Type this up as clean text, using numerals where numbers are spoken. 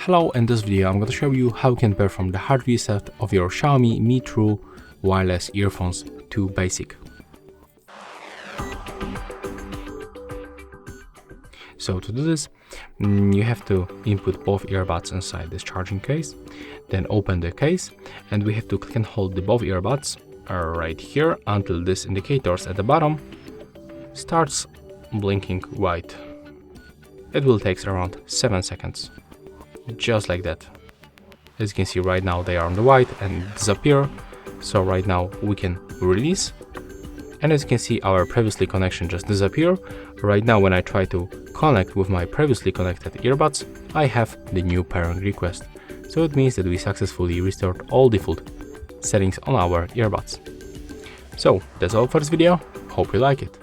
Hello, in this video I'm going to show you how you can perform the hard reset of your Xiaomi Mi True wireless earphones to basic. So to do this, you have to input both earbuds inside this charging case, then open the case, and we have to click and hold the both earbuds right here until this indicators at the bottom starts blinking white. It will take around 7 seconds. Just like that. As you can see right now they are on the white and disappear, so right now we can release, and as you can see our previously connection just disappear. Right now when I try to connect with my previously connected earbuds, I have the new pairing request, so it means that we successfully restored all default settings on our earbuds. So that's all for this video, hope you like it.